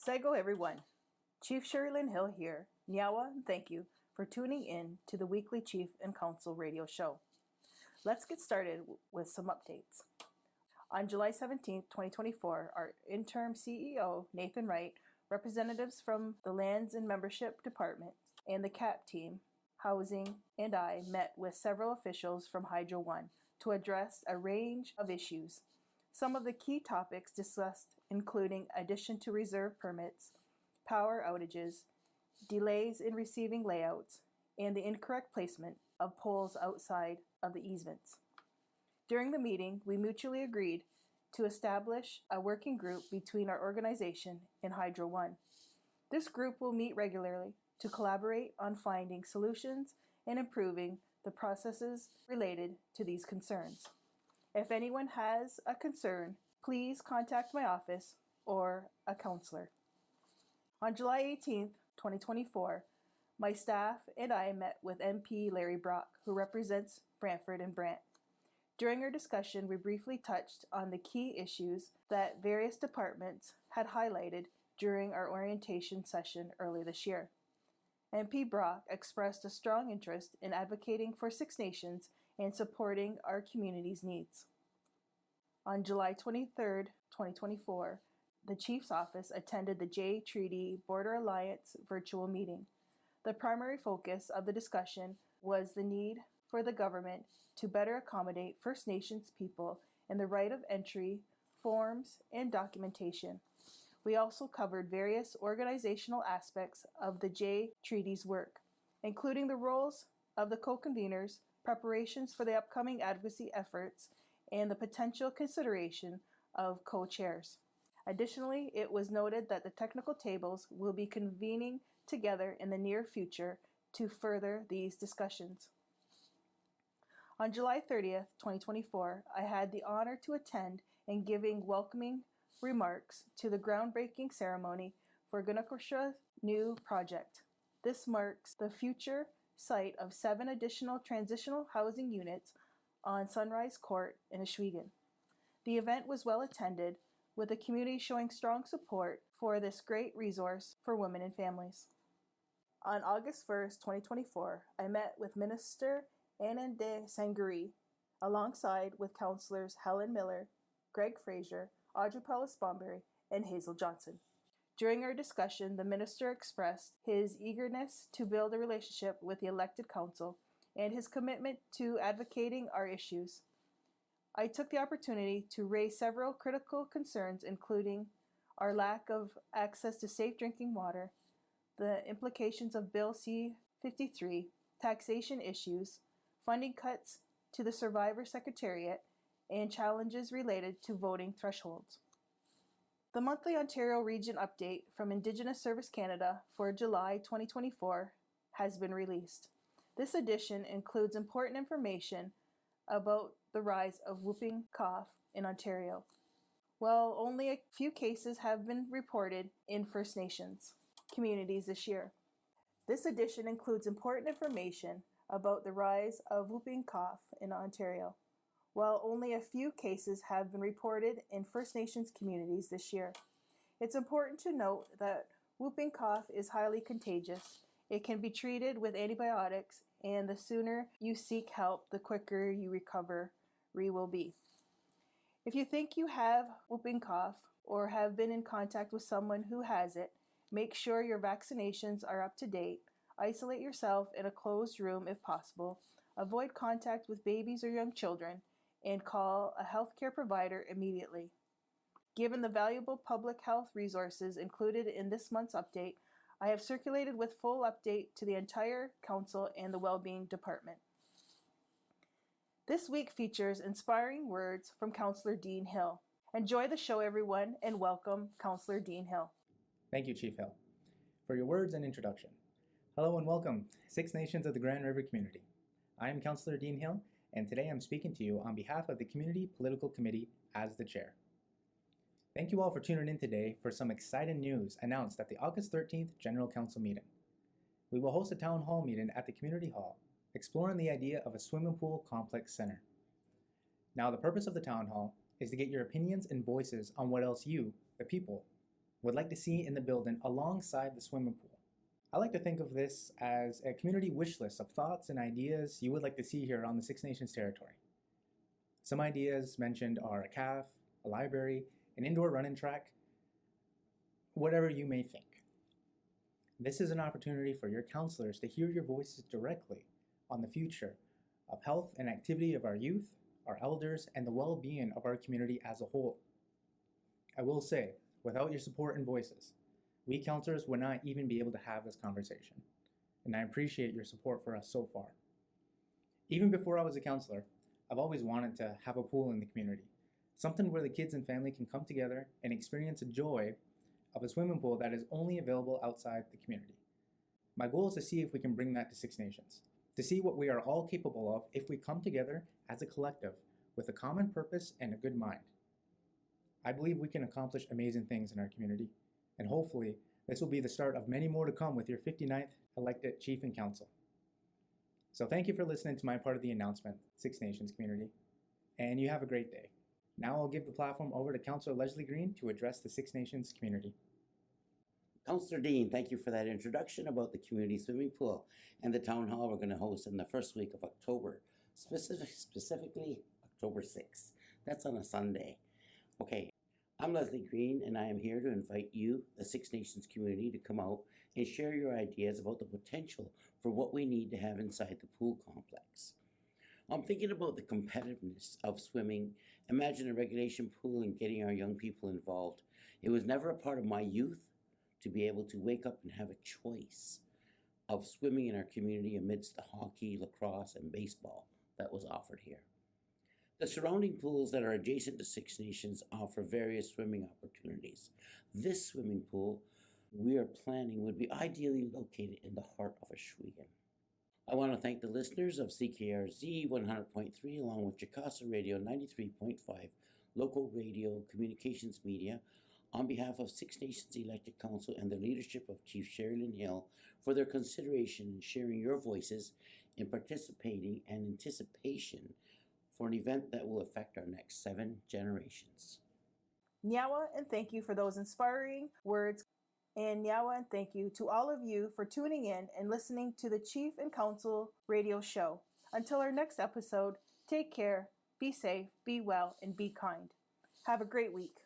Sego everyone, Chief Sherri-Lyn Hill here. Nyawa and thank you for tuning in to the weekly Chief and Council radio show. Let's get started with some updates. On July 17, 2024, our interim CEO, Nathan Wright, representatives from the Lands and Membership Department, and the CAP team, Housing, and I met with several officials from Hydro One to address a range of issues. Some of the key topics discussed including addition to reserve permits, power outages, delays in receiving layouts, and the incorrect placement of poles outside of the easements. During the meeting, we mutually agreed to establish a working group between our organization and Hydro One. This group will meet regularly to collaborate on finding solutions and improving the processes related to these concerns. If anyone has a concern, please contact my office or a counselor. On July 18, 2024, my staff and I met with MP Larry Brock, who represents Brantford and Brant. During our discussion, we briefly touched on the key issues that various departments had highlighted during our orientation session early this year. MP Brock expressed a strong interest in advocating for Six Nations and supporting our community's needs. On July 23, 2024, the Chief's office attended the J Treaty Border Alliance virtual meeting. The primary focus of the discussion was the need for the government to better accommodate First Nations people in the right of entry, forms, and documentation. We also covered various organizational aspects of the J Treaty's work, including the roles of the co-conveners, preparations for the upcoming advocacy efforts, and the potential consideration of co-chairs. Additionally, it was noted that the technical tables will be convening together in the near future to further these discussions. On July 30th, 2024, I had the honor to attend and giving welcoming remarks to the groundbreaking ceremony for Gunakosha's new project. This marks the future site of 7 additional transitional housing units on Sunrise Court in Oswego. The event was well attended, with the community showing strong support for this great resource for women and families. On August 1st, 2024, I met with Minister Anande Sanguri, alongside with Councillors Helen Miller, Greg Fraser, Audrey Paulis-Bomberry, and Hazel Johnson. During our discussion, the minister expressed his eagerness to build a relationship with the elected council and his commitment to advocating our issues. I took the opportunity to raise several critical concerns, including our lack of access to safe drinking water, the implications of Bill C-53, taxation issues, funding cuts to the Survivor Secretariat, and challenges related to voting thresholds. The monthly Ontario Region Update from Indigenous Service Canada for July 2024 has been released. This edition includes important information about the rise of whooping cough in Ontario. While only a few cases have been reported in First Nations communities this year. This edition includes important information about the rise of whooping cough in Ontario. While only a few cases have been reported in First Nations communities this year. It's important to note that whooping cough is highly contagious. It can be treated with antibiotics, and the sooner you seek help, the quicker you recovery will be. If you think you have whooping cough or have been in contact with someone who has it, make sure your vaccinations are up to date. Isolate yourself in a closed room if possible. Avoid contact with babies or young children, and call a healthcare provider immediately. Given the valuable public health resources included in this month's update, I have circulated with full update to the entire Council and the Wellbeing Department. This week features inspiring words from Councillor Dean Hill. Enjoy the show, everyone, and welcome Councillor Dean Hill. Thank you, Chief Hill, for your words and introduction. Hello and welcome, Six Nations of the Grand River community. I am Councillor Dean Hill, and today I'm speaking to you on behalf of the Community Political Committee as the Chair. Thank you all for tuning in today for some exciting news announced at the August 13th General Council meeting. We will host a town hall meeting at the Community Hall, exploring the idea of a swimming pool complex center. Now, the purpose of the town hall is to get your opinions and voices on what else you, the people, would like to see in the building alongside the swimming pool. I like to think of this as a community wish list of thoughts and ideas you would like to see here on the Six Nations territory. Some ideas mentioned are a calf, a library, an indoor running track, whatever you may think. This is an opportunity for your counselors to hear your voices directly on the future of health and activity of our youth, our elders, and the well-being of our community as a whole. I will say, without your support and voices, we counselors would not even be able to have this conversation, and I appreciate your support for us so far. Even before I was a counselor, I've always wanted to have a pool in the community, something where the kids and family can come together and experience the joy of a swimming pool that is only available outside the community. My goal is to see if we can bring that to Six Nations, to see what we are all capable of if we come together as a collective with a common purpose and a good mind. I believe we can accomplish amazing things in our community, and hopefully this will be the start of many more to come with your 59th elected Chief and Council. So thank you for listening to my part of the announcement, Six Nations community, and you have a great day. Now I'll give the platform over to Councillor Leslie Green to address the Six Nations community. Councillor Dean, thank you for that introduction about the community swimming pool and the town hall we're going to host in the first week of October, specifically October 6th. That's on a Sunday. Okay, I'm Leslie Green, and I am here to invite you, the Six Nations community, to come out and share your ideas about the potential for what we need to have inside the pool complex. I'm thinking about the competitiveness of swimming. Imagine a regulation pool and getting our young people involved. It was never a part of my youth to be able to wake up and have a choice of swimming in our community amidst the hockey, lacrosse, and baseball that was offered here. The surrounding pools that are adjacent to Six Nations offer various swimming opportunities. This swimming pool we are planning would be ideally located in the heart of Ashwegan. I want to thank the listeners of CKRZ 100.3 along with Jukasa Radio 93.5, local radio communications media, on behalf of Six Nations Elected Council and the leadership of Chief Sherri-Lyn Hill for their consideration in sharing your voices in participating and anticipation for an event that will affect our next 7 generations. Nyawa, and thank you for those inspiring words. And Nyawa, and thank you to all of you for tuning in and listening to the Chief and Council radio show. Until our next episode, take care, be safe, be well, and be kind. Have a great week.